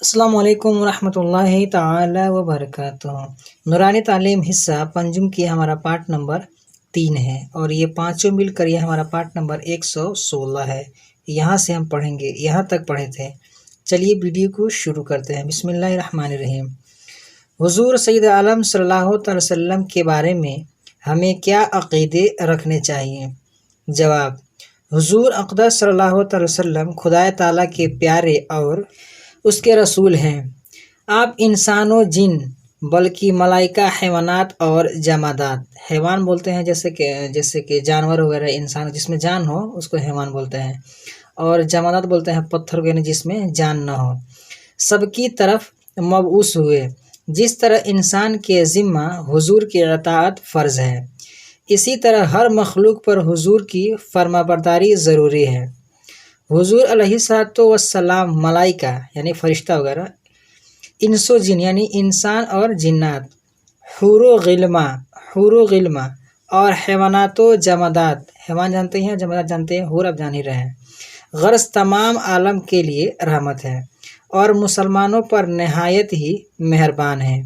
السلام علیکم ورحمۃ اللہ تعالی وبرکاتہ۔ نورانی تعلیم حصہ پنجم کی ہمارا پارٹ نمبر 3 ہے اور یہ پانچوں مل کر یہ ہمارا پارٹ نمبر 116 ہے۔ یہاں سے ہم پڑھیں گے، یہاں تک پڑھے تھے۔ چلیے ویڈیو کو شروع کرتے ہیں۔ بسم اللہ الرحمن الرحیم۔ حضور سید عالم صلی اللہ علیہ وسلم کے بارے میں ہمیں کیا عقیدے رکھنے چاہیے؟ جواب: حضور اقدس صلی اللہ علیہ وسلم خدا تعالیٰ کے پیارے اور اس کے رسول ہیں۔ آپ انسان و جن بلکہ ملائکہ، حیوانات اور جمادات، حیوان بولتے ہیں جیسے کہ جانور وغیرہ، انسان جس میں جان ہو اس کو حیوان بولتے ہیں، اور جمادات بولتے ہیں پتھر وغیرہ جس میں جان نہ ہو، سب کی طرف مبعوث ہوئے۔ جس طرح انسان کے ذمہ حضور کی اطاعت فرض ہے، اسی طرح ہر مخلوق پر حضور کی فرمانبرداری ضروری ہے۔ حضور علیہ السلام ملائکہ یعنی فرشتہ وغیرہ، انس و جن یعنی انسان اور جنات، حور و غلمہ اور حیوانات و جمادات، حیوان جانتے ہیں، جمادات جانتے ہیں، حور اب جان ہی رہے ہیں، غرض تمام عالم کے لیے رحمت ہے اور مسلمانوں پر نہایت ہی مہربان ہے۔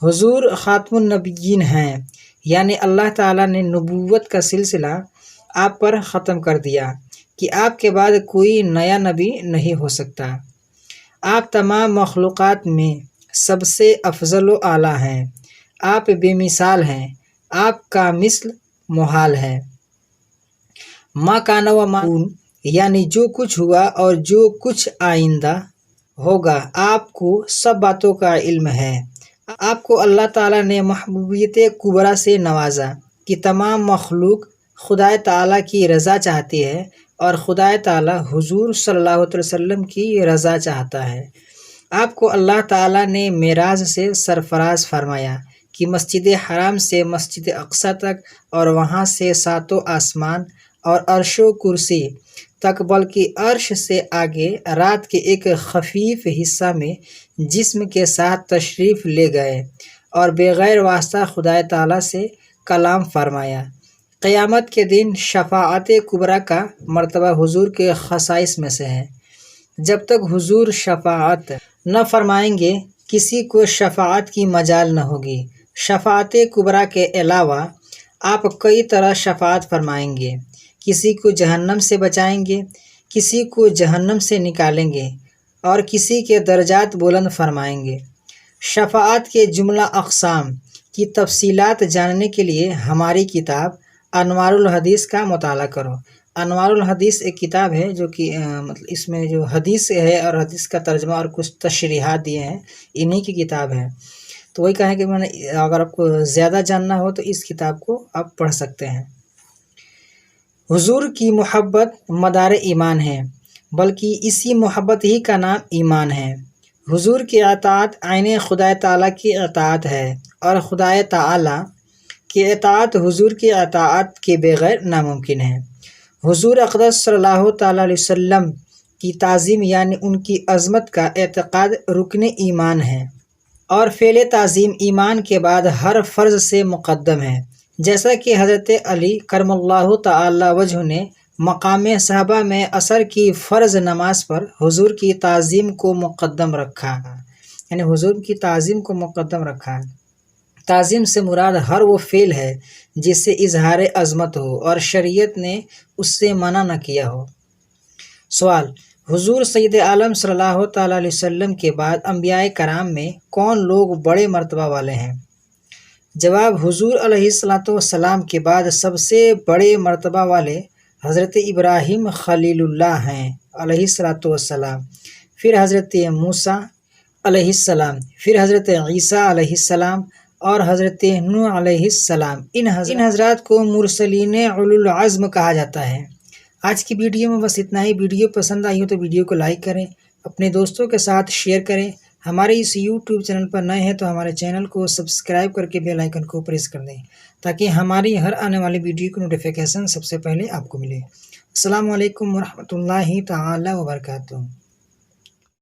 حضور خاتم النبیین ہیں، یعنی اللہ تعالیٰ نے نبوت کا سلسلہ آپ پر ختم کر دیا کہ آپ کے بعد کوئی نیا نبی نہیں ہو سکتا۔ آپ تمام مخلوقات میں سب سے افضل و اعلیٰ ہیں۔ آپ بے مثال ہیں، آپ کا مثل محال ہے۔ ما کان و ما یکون یعنی جو کچھ ہوا اور جو کچھ آئندہ ہوگا، آپ کو سب باتوں کا علم ہے۔ آپ کو اللہ تعالیٰ نے محبوبیت کبریٰ سے نوازا کہ تمام مخلوق خدا تعالیٰ کی رضا چاہتی ہے اور خدا تعالیٰ حضور صلی اللہ علیہ وسلم کی رضا چاہتا ہے۔ آپ کو اللہ تعالیٰ نے معراج سے سرفراز فرمایا کہ مسجد حرام سے مسجد اقصیٰ تک اور وہاں سے ساتوں آسمان اور عرش و کرسی تک، بلکہ عرش سے آگے رات کے ایک خفیف حصہ میں جسم کے ساتھ تشریف لے گئے اور بغیر واسطہ خدا تعالیٰ سے کلام فرمایا۔ قیامت کے دن شفاعت کبریٰ کا مرتبہ حضور کے خصائص میں سے ہے۔ جب تک حضور شفاعت نہ فرمائیں گے کسی کو شفاعت کی مجال نہ ہوگی۔ شفاعت کبریٰ کے علاوہ آپ کئی طرح شفاعت فرمائیں گے، کسی کو جہنم سے بچائیں گے، کسی کو جہنم سے نکالیں گے اور کسی کے درجات بلند فرمائیں گے۔ شفاعت کے جملہ اقسام کی تفصیلات جاننے کے لیے ہماری کتاب انوار الحدیث کا مطالعہ کرو۔ انوار الحدیث ایک کتاب ہے جو کہ اس میں جو حدیث ہے اور حدیث کا ترجمہ اور کچھ تشریحات دیے ہیں، انہی کی کتاب ہے۔ تو وہی کہا ہے کہ اگر آپ کو زیادہ جاننا ہو تو اس کتاب کو آپ پڑھ سکتے ہیں۔ حضور کی محبت مدار ایمان ہے، بلکہ اسی محبت ہی کا نام ایمان ہے۔ حضور کی اطاعت عین خدا تعالیٰ کی اطاعت ہے اور خدا تعالیٰ کی اطاعت حضور کی اطاعت کے بغیر ناممکن ہے۔ حضور اقدس صلی اللہ تعالیٰ علیہ وسلم کی تعظیم یعنی ان کی عظمت کا اعتقاد رکن ایمان ہے اور فعل تعظیم ایمان کے بعد ہر فرض سے مقدم ہے، جیسا کہ حضرت علی کرم اللہ تعالی وجہ نے مقام صحابہ میں عصر کی فرض نماز پر حضور کی تعظیم کو مقدم رکھا، یعنی حضور کی تعظیم کو مقدم رکھا۔ تعظیم سے مراد ہر وہ فعل ہے جس سے اظہار عظمت ہو اور شریعت نے اس سے منع نہ کیا ہو۔ سوال: حضور سید عالم صلی اللہ تعالیٰ علیہ وسلم کے بعد انبیاء کرام میں کون لوگ بڑے مرتبہ والے ہیں؟ جواب: حضور علیہ السلام کے بعد سب سے بڑے مرتبہ والے حضرت ابراہیم خلیل اللہ ہیں علیہ السلام، پھر حضرت موسیٰ علیہ السلام، پھر حضرت عیسیٰ علیہ السلام اور حضرت نوح علیہ السلام۔ ان حضرات کو مرسلین اولو العزم کہا جاتا ہے۔ آج کی ویڈیو میں بس اتنا ہی۔ ویڈیو پسند آئی ہو تو ویڈیو کو لائک کریں، اپنے دوستوں کے ساتھ شیئر کریں۔ ہمارے اس یوٹیوب چینل پر نئے ہیں تو ہمارے چینل کو سبسکرائب کر کے بیل آئیکن کو پریس کر دیں تاکہ ہماری ہر آنے والی ویڈیو کی نوٹیفیکیشن سب سے پہلے آپ کو ملے۔ السلام علیکم ورحمۃ اللہ تعالی وبرکاتہ۔